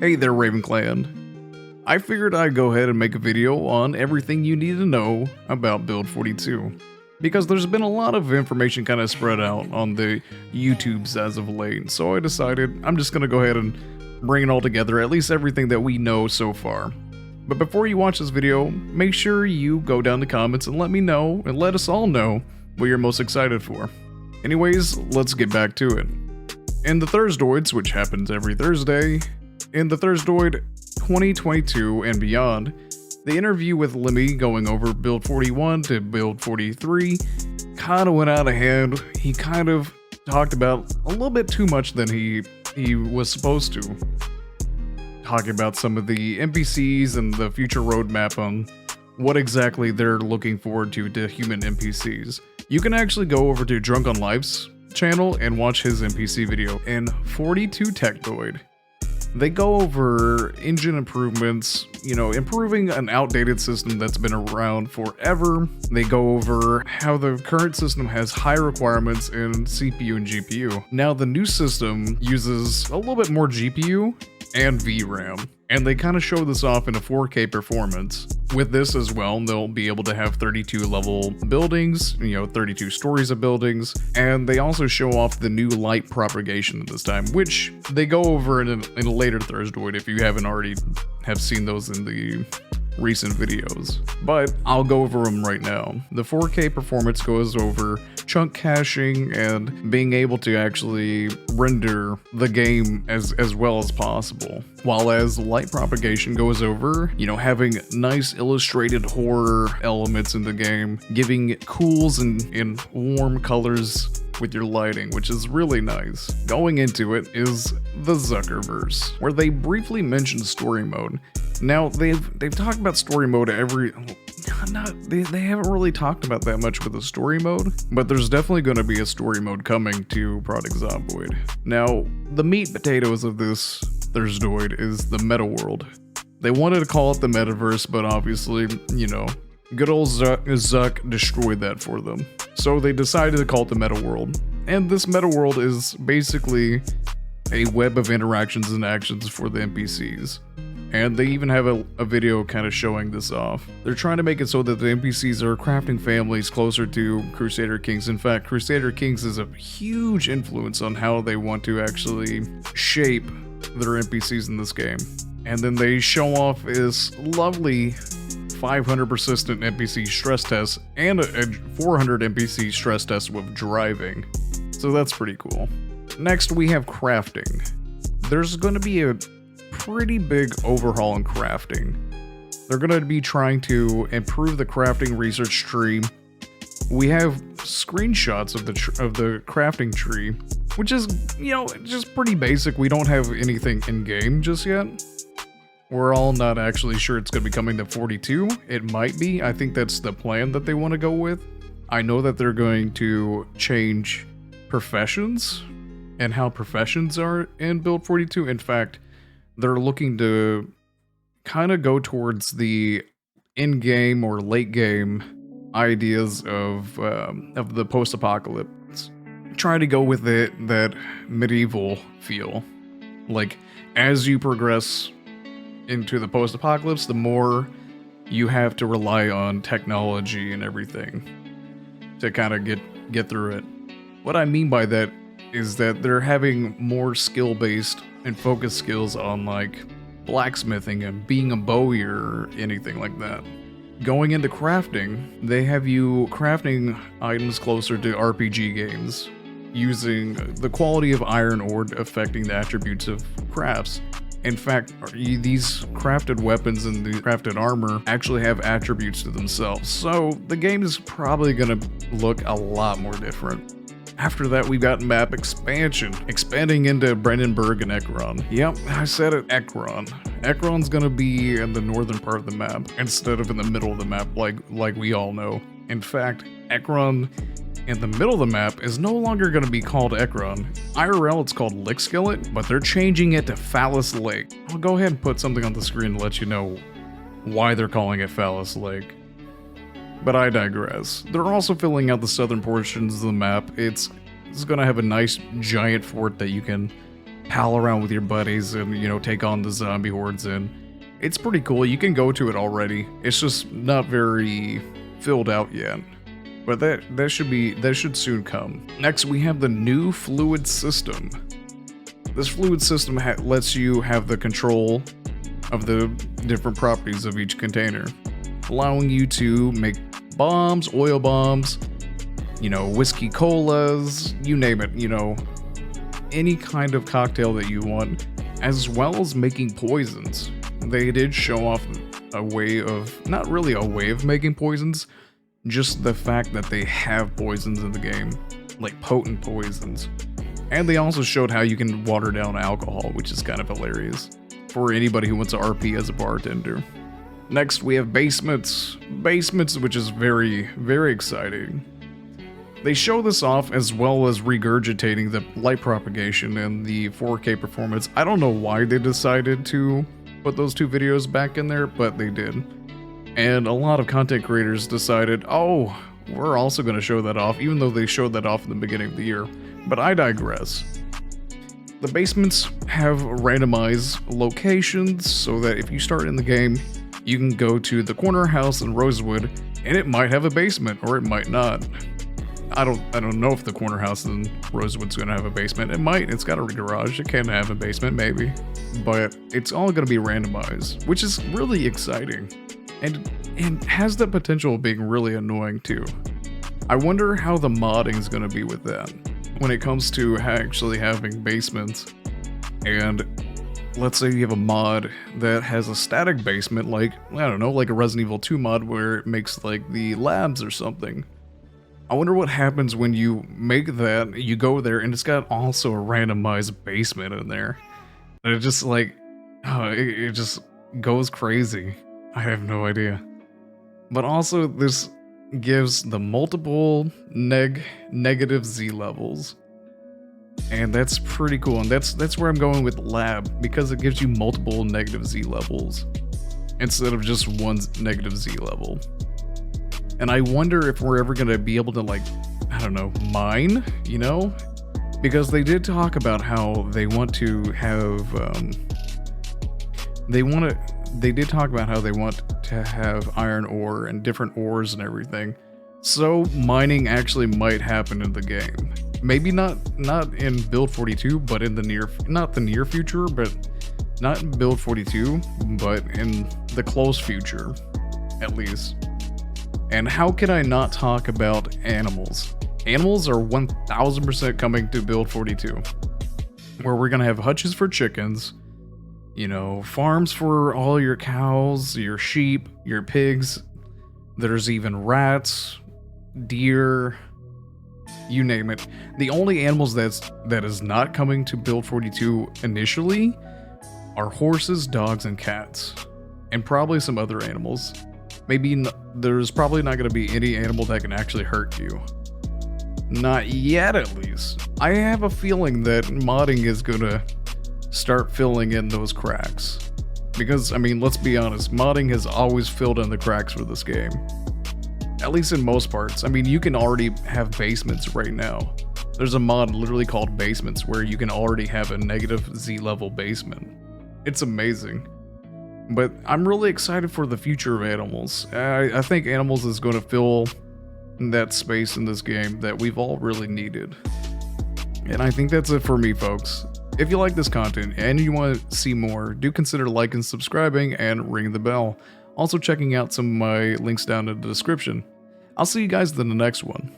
Hey there, Raven Clan. I figured I'd go ahead and make a video on everything you need to know about Build 42. Because there's been a lot of information kind of spread out on the YouTubes as of late, so I decided I'm just going to go ahead and bring it all together, at least everything that we know so far. But before you watch this video, make sure you go down the comments and let me know, and let us all know, what you're most excited for. Anyways, let's get back to it. In the thursdoids, which happens every Thursday, in the thursdoid 2022 and beyond, the interview with Lemmy going over build 41 to build 43 kind of went out of hand. He kind of talked about a little bit too much than he was supposed to. Talking about some of the NPCs and the future roadmap on what exactly they're looking forward to human NPCs. You can actually go over to Drunk on Life's channel and watch his NPC video in 42 Techdoid. They go over engine improvements, improving an outdated system that's been around forever. They go over how the current system has high requirements in CPU and GPU. Now the new system uses a little bit more GPU and VRAM, and they kind of show this off in a 4K performance. With this as well, they'll be able to have 32 level buildings, 32 stories of buildings, and they also show off the new light propagation this time, which they go over in a later thursdoid if you haven't already have seen those in the recent videos. But I'll go over them right now. The 4K performance goes over chunk caching and being able to actually render the game as well as possible. While as light propagation goes over, having nice illustrated horror elements in the game, giving cools and warm colors with your lighting, which is really nice. Going into it is the Zuckerverse, where they briefly mentioned story mode. Now they've talked about story mode they haven't really talked about that much with the story mode, but there's definitely going to be a story mode coming to Project Zomboid. Now, the meat and potatoes of this thursdoid is the meta world. They wanted to call it the metaverse, but obviously, good old Zuck destroyed that for them. So they decided to call it the meta world. And this meta world is basically a web of interactions and actions for the NPCs. And they even have a video kind of showing this off. They're trying to make it so that the NPCs are crafting families closer to Crusader Kings. In fact, Crusader Kings is a huge influence on how they want to actually shape their NPCs in this game. And then they show off this lovely 500 persistent NPC stress test and a 400 NPC stress test with driving. So that's pretty cool. Next, we have crafting. There's going to be a pretty big overhaul in crafting. They're going to be trying to improve the crafting research tree. We have screenshots of the crafting tree, which is, just pretty basic. We don't have anything in game just yet. We're all not actually sure it's going to be coming to 42. It might be. I think that's the plan that they want to go with. I know that they're going to change professions and how professions are in Build 42. In fact, they're looking to kind of go towards the in-game or late-game ideas of the post-apocalypse. Try to go with that medieval feel. Like, as you progress into the post-apocalypse, the more you have to rely on technology and everything to kind of get through it. What I mean by that is that they're having more skill-based and focus skills on like blacksmithing and being a bowyer or anything like that. Going into crafting, they have you crafting items closer to RPG games, using the quality of iron ore affecting the attributes of crafts. In fact, these crafted weapons and the crafted armor actually have attributes to themselves, so the game is probably going to look a lot more different. After that, we've got map expansion, expanding into Brandenburg and Ekron. Yep, I said it, Ekron. Ekron's gonna be in the northern part of the map, instead of in the middle of the map, like we all know. In fact, Ekron in the middle of the map is no longer gonna be called Ekron. IRL, it's called Lick Skillet, but they're changing it to Phallus Lake. I'll go ahead and put something on the screen to let you know why they're calling it Phallus Lake. But I digress. They're also filling out the southern portions of the map. It's going to have a nice giant fort that you can pal around with your buddies and, you know, take on the zombie hordes. And it's pretty cool. You can go to it already. It's just not very filled out yet. But that should soon come. Next, we have the new fluid system. This fluid system lets you have the control of the different properties of each container, allowing you to make bombs, oil bombs, you know, whiskey colas, you name it, you know, any kind of cocktail that you want, as well as making poisons. They did show off a way of, not really a way of making poisons, just the fact that they have poisons in the game, like potent poisons. And they also showed how you can water down alcohol, which is kind of hilarious for anybody who wants to RP as a bartender. Next, we have basements. Basements, which is very, very exciting. They show this off as well as regurgitating the light propagation and the 4K performance. I don't know why they decided to put those two videos back in there, but they did. And a lot of content creators decided, oh, we're also going to show that off, even though they showed that off in the beginning of the year. But I digress. The basements have randomized locations so that if you start in the game, you can go to the corner house in Rosewood, and it might have a basement, or it might not. I don't know if the corner house in Rosewood's gonna have a basement. It might. It's got a garage. It can have a basement, maybe. But it's all gonna be randomized, which is really exciting, and has the potential of being really annoying too. I wonder how the modding is gonna be with that when it comes to actually having basements. And let's say you have a mod that has a static basement, like, I don't know, like a Resident Evil 2 mod where it makes like the labs or something. I wonder what happens when you make that, you go there and it's got also a randomized basement in there. And it just like, it just goes crazy. I have no idea. But also this gives the multiple negative Z levels. And that's pretty cool. And that's where I'm going with lab, because it gives you multiple negative Z levels instead of just one negative Z level. And I wonder if we're ever going to be able to, like, I don't know, mine, you know? Because they did talk about how they want to have, they did talk about how they want to have iron ore and different ores and everything. So mining actually might happen in the game. Maybe not in Build 42, but in the not the near future, but not in Build 42, but in the close future, at least. And how can I not talk about animals? Animals are 1000% coming to Build 42, where we're gonna have hutches for chickens, you know, farms for all your cows, your sheep, your pigs. There's even rats, deer, you name it. The only animals that is not coming to Build 42 initially are horses, dogs, and cats, and probably some other animals. Maybe there's probably not going to be any animal that can actually hurt you. Not yet, at least. I have a feeling that modding is going to start filling in those cracks. Because, I mean, let's be honest, modding has always filled in the cracks for this game. At least in most parts. I mean, you can already have basements right now. There's a mod literally called Basements where you can already have a negative Z level basement. It's amazing. But I'm really excited for the future of animals. I think animals is going to fill that space in this game that we've all really needed. And I think that's it for me, folks. If you like this content and you want to see more, do consider liking, subscribing, and ringing the bell. Also checking out some of my links down in the description. I'll see you guys in the next one.